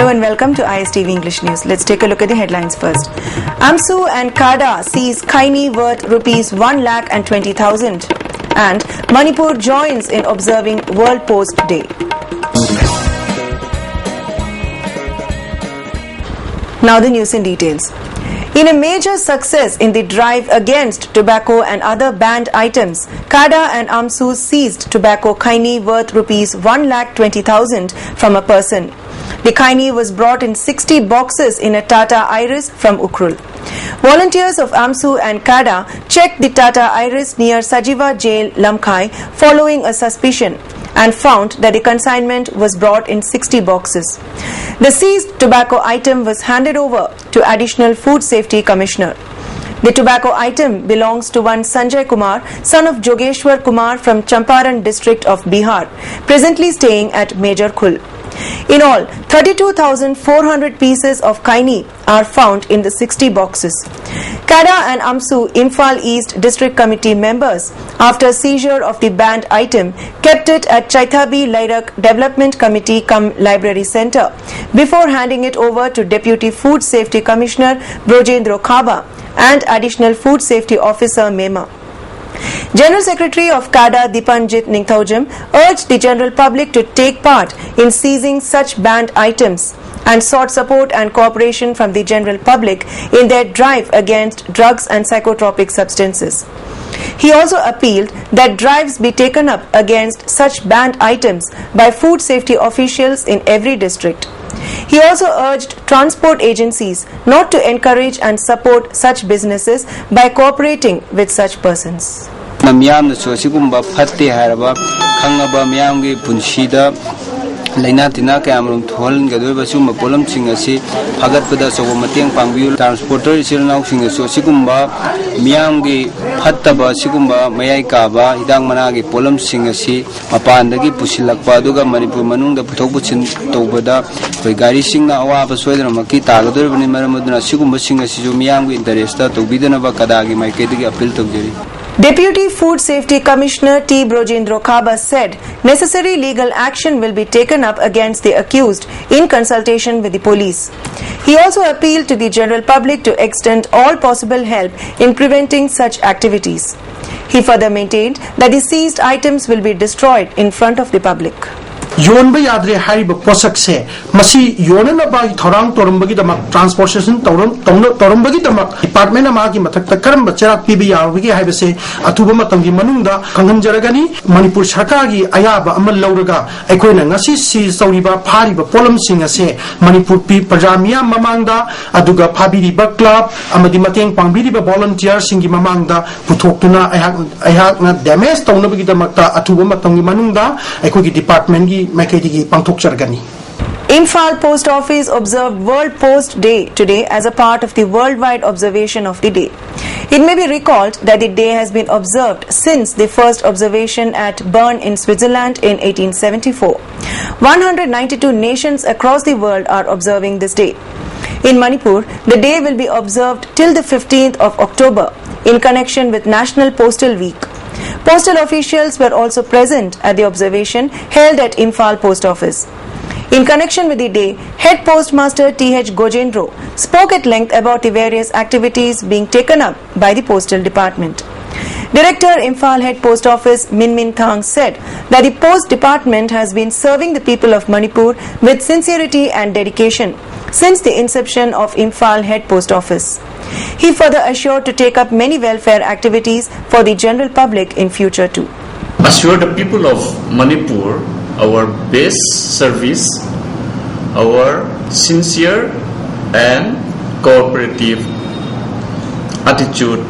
Hello and welcome to ISTV English News. Let's take a look at the headlines first. AMSU and CADA seize Kaini worth rupees 1,20,000. And Manipur joins in observing World Post Day. Now the news in details. In a major success in the drive against tobacco and other banned items, CADA and AMSU seized tobacco Kaini worth rupees 1,20,000 from a person. The Kaini was brought in 60 boxes in a Tata Iris from Ukhrul. Volunteers of AMSU and CADA checked the Tata Iris near Sajiva Jail, Lamkhai, following a suspicion, and found that the consignment was brought in 60 boxes. The seized tobacco item was handed over to Additional Food Safety Commissioner. The tobacco item belongs to one Sanjay Kumar, son of Jogeshwar Kumar from Champaran district of Bihar, presently staying at Major Khul. In all, 32,400 pieces of Kaini are found in the 60 boxes. CADA and AMSU Imphal East District Committee members, after seizure of the banned item, kept it at Chaithabi Lairak Development Committee cum Library Centre before handing it over to Deputy Food Safety Commissioner Brojendra Khaba and Additional Food Safety Officer Mema. General Secretary of CADA Dipanjit Ningthaujam urged the general public to take part in seizing such banned items and sought support and cooperation from the general public in their drive against drugs and psychotropic substances. He also appealed that drives be taken up against such banned items by food safety officials in every district. He also urged transport agencies not to encourage and support such businesses by cooperating with such persons. Laina tina kayamrum thol gadoi suma polam singasi fagat pada sogo mateng pangbiu transporter isilnau singaso sigumba miamgi phattaba sigumba mayai kaba hidang managi polam singasi mapandagi pusilakpa aduga Manipur manungda puthok puchin tobada koi gari singna awaba soidanamaki tagadoribani maramaduna sigumba singasi ju miamgi interesta tobidanaba kadagi maikedigi appeal tawjari. Deputy Food Safety Commissioner T. Brojendra Khaba said necessary legal action will be taken up against the accused in consultation with the police. He also appealed to the general public to extend all possible help in preventing such activities. He further maintained that the seized items will be destroyed in front of the public. Yon by Adre Hariba Posak say, Masi Yonana by Torang Torumbagitamak Transportation Torumbagitamak Department of Maki Matakaram Cherak PBR Wiki Habese Atubamatangi Manunda Kangan Jaragani Manipur Shakagi Ayaba Amal Lauraga Equina Nasi Si Sauriba Pariba Polam Singase Manipur P Pajamia Mamanda Aduga Pabiri Bak Club Amadimateng Pambiriba volunteer Singi Mamanda Putokuna Ayakna Demes Tonabagitamakta Atubamatangi Manunda Equiki Department Imphal Post Office observed World Post Day today as a part of the worldwide observation of the day. It may be recalled that the day has been observed since the first observation at Bern in Switzerland in 1874. 192 nations across the world are observing this day. In Manipur, the day will be observed till the 15th of October in connection with National Postal Week. Postal officials were also present at the observation held at Imphal Post Office. In connection with the day, Head Postmaster T.H. Gojendro spoke at length about the various activities being taken up by the Postal Department. Director Imphal Head Post Office Min Min Thang said that the Post Department has been serving the people of Manipur with sincerity and dedication since the inception of Imphal Head Post Office. He further assured to take up many welfare activities for the general public in future too. Assure the people of Manipur our best service, our sincere and cooperative attitude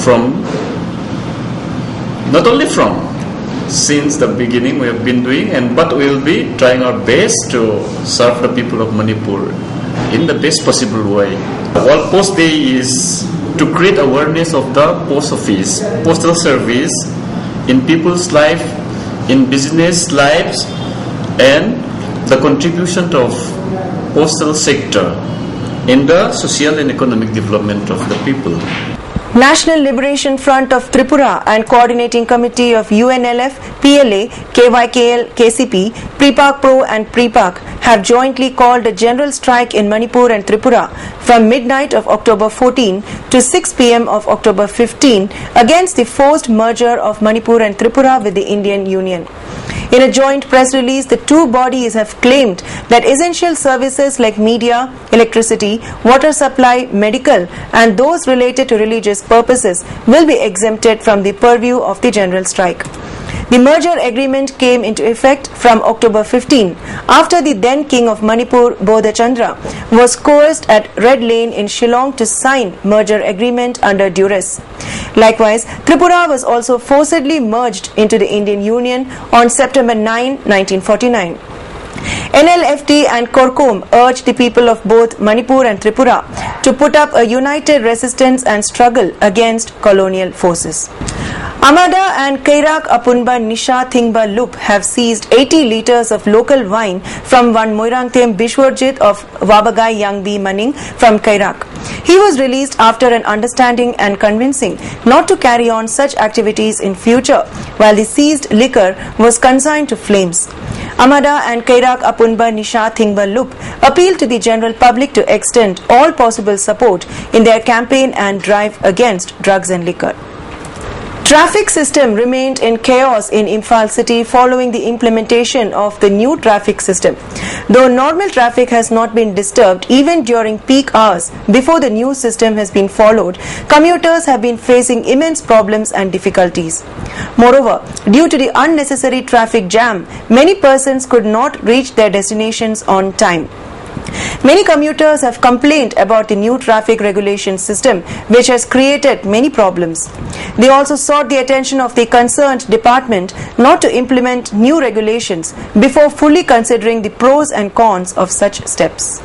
from, not only from, since the beginning we have been doing, but we will be trying our best to serve the people of Manipur in the best possible way. World Post Day is to create awareness of the post office, postal service in people's life, in business lives, and the contribution of postal sector in the social and economic development of the people. National Liberation Front of Tripura and Coordinating Committee of UNLF, PLA, KYKL, KCP, Prepak Pro and Prepak have jointly called a general strike in Manipur and Tripura from midnight of October 14 to 6 p.m. of October 15 against the forced merger of Manipur and Tripura with the Indian Union. In a joint press release, the two bodies have claimed that essential services like media, electricity, water supply, medical, and those related to religious purposes will be exempted from the purview of the general strike. The merger agreement came into effect from October 15 after the then king of Manipur, Bodha Chandra, was coerced at Red Lane in Shillong to sign merger agreement under duress. Likewise, Tripura was also forcibly merged into the Indian Union on September 9, 1949. NLFT and Korkom urged the people of both Manipur and Tripura to put up a united resistance and struggle against colonial forces. Amada and Kairak Apunba Nisha Thingba Lup have seized 80 litres of local wine from one Moirangthem Bishwarjit of Wabagai Yangbi Maning from Kairak. He was released after an understanding and convincing not to carry on such activities in future, while the seized liquor was consigned to flames. Amada and Kairak Apunba Nisha Thingba Lup appealed to the general public to extend all possible support in their campaign and drive against drugs and liquor. Traffic system remained in chaos in Imphal city following the implementation of the new traffic system. Though normal traffic has not been disturbed even during peak hours before the new system has been followed, commuters have been facing immense problems and difficulties. Moreover, due to the unnecessary traffic jam, many persons could not reach their destinations on time. Many commuters have complained about the new traffic regulation system, which has created many problems. They also sought the attention of the concerned department not to implement new regulations before fully considering the pros and cons of such steps.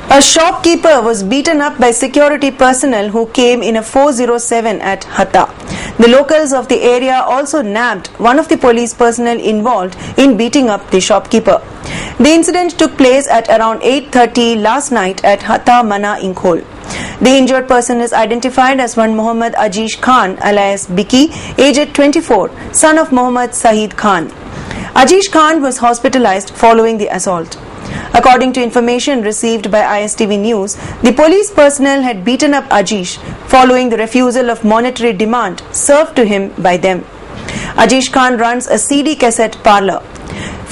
A shopkeeper was beaten up by security personnel who came in a 407 at Hatta. The locals of the area also nabbed one of the police personnel involved in beating up the shopkeeper. The incident took place at around 8:30 last night at Hatta Mana Inkhol. The injured person is identified as one Muhammad Ajish Khan alias Biki, aged 24, son of Muhammad Sahid Khan. Ajish Khan was hospitalized following the assault. According to information received by ISTV News, the police personnel had beaten up Ajish following the refusal of monetary demand served to him by them. Ajish Khan runs a CD cassette parlor.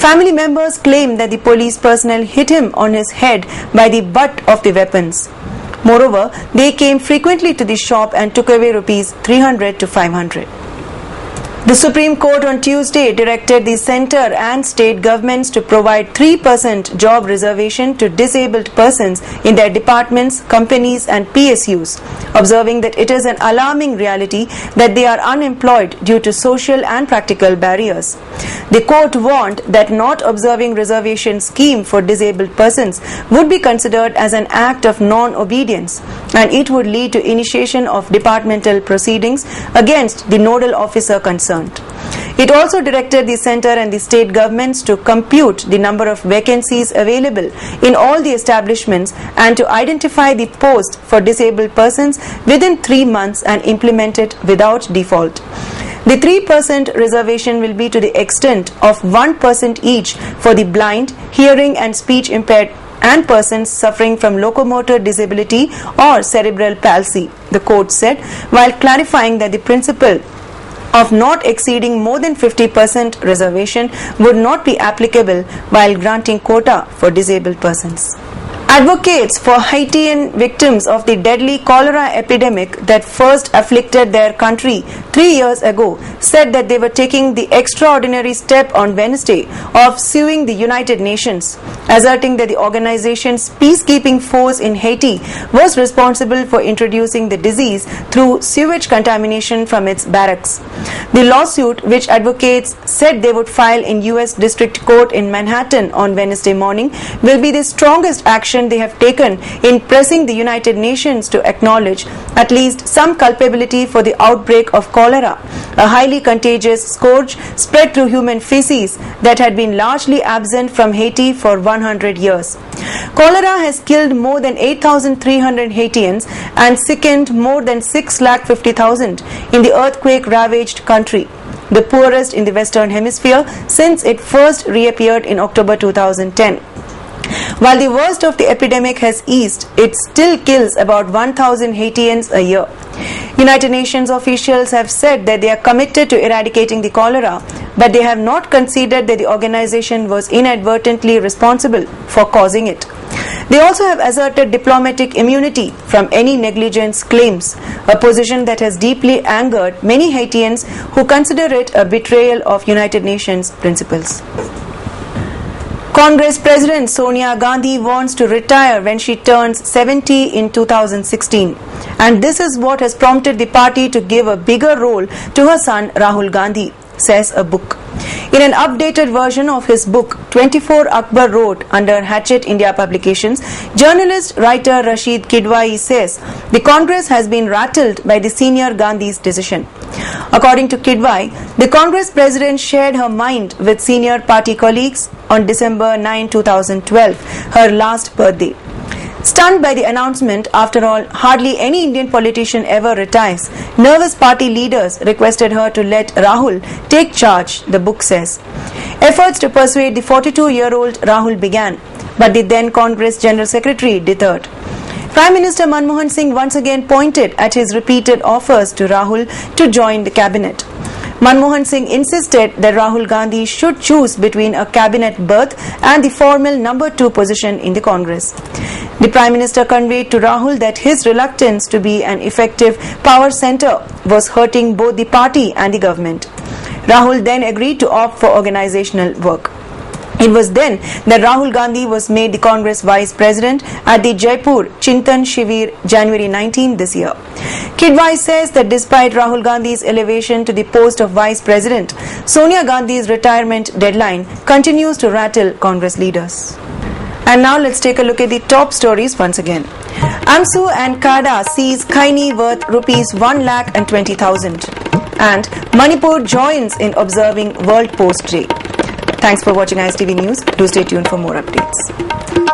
Family members claim that the police personnel hit him on his head by the butt of the weapons. Moreover, they came frequently to the shop and took away rupees 300 to 500. The Supreme Court on Tuesday directed the centre and state governments to provide 3% job reservation to disabled persons in their departments, companies and PSUs, observing that it is an alarming reality that they are unemployed due to social and practical barriers. The court warned that not observing reservation scheme for disabled persons would be considered as an act of non-obedience, and it would lead to initiation of departmental proceedings against the nodal officer concerned. It also directed the centre and the state governments to compute the number of vacancies available in all the establishments and to identify the post for disabled persons within 3 months and implement it without default. The 3% reservation will be to the extent of 1% each for the blind, hearing and speech impaired and persons suffering from locomotor disability or cerebral palsy, the court said, while clarifying that the principle of not exceeding more than 50% reservation would not be applicable while granting quota for disabled persons. Advocates for Haitian victims of the deadly cholera epidemic that first afflicted their country 3 years ago said that they were taking the extraordinary step on Wednesday of suing the United Nations, asserting that the organization's peacekeeping force in Haiti was responsible for introducing the disease through sewage contamination from its barracks. The lawsuit, which advocates said they would file in U.S. District Court in Manhattan on Wednesday morning, will be the strongest action action they have taken in pressing the United Nations to acknowledge at least some culpability for the outbreak of cholera, a highly contagious scourge spread through human feces that had been largely absent from Haiti for 100 years. Cholera has killed more than 8,300 Haitians and sickened more than 650,000 in the earthquake-ravaged country, the poorest in the Western Hemisphere since it first reappeared in October 2010. While the worst of the epidemic has eased, it still kills about 1,000 Haitians a year. United Nations officials have said that they are committed to eradicating the cholera, but they have not conceded that the organization was inadvertently responsible for causing it. They also have asserted diplomatic immunity from any negligence claims, a position that has deeply angered many Haitians who consider it a betrayal of United Nations principles. Congress President Sonia Gandhi wants to retire when she turns 70 in 2016, and this is what has prompted the party to give a bigger role to her son Rahul Gandhi, says a book. In an updated version of his book, 24 Akbar wrote under Hatchet India Publications, journalist writer Rashid Kidwai says the Congress has been rattled by the senior Gandhi's decision. According to Kidwai, the Congress president shared her mind with senior party colleagues on December 9, 2012, her last birthday. Stunned by the announcement, after all, hardly any Indian politician ever retires, nervous party leaders requested her to let Rahul take charge, the book says. Efforts to persuade the 42-year-old Rahul began, but the then Congress General Secretary deterred. Prime Minister Manmohan Singh once again pointed at his repeated offers to Rahul to join the cabinet. Manmohan Singh insisted that Rahul Gandhi should choose between a cabinet berth and the formal number 2 position in the Congress. The Prime Minister conveyed to Rahul that his reluctance to be an effective power centre was hurting both the party and the government. Rahul then agreed to opt for organizational work. It was then that Rahul Gandhi was made the Congress Vice President at the Jaipur Chintan Shivir January 19 this year. Kidwai says that despite Rahul Gandhi's elevation to the post of Vice President, Sonia Gandhi's retirement deadline continues to rattle Congress leaders. And now let's take a look at the top stories once again. AMSU and CADA seize Khaini worth rupees 1,20,000. And Manipur joins in observing World Post Day. Thanks for watching ISTV News. Do stay tuned for more updates.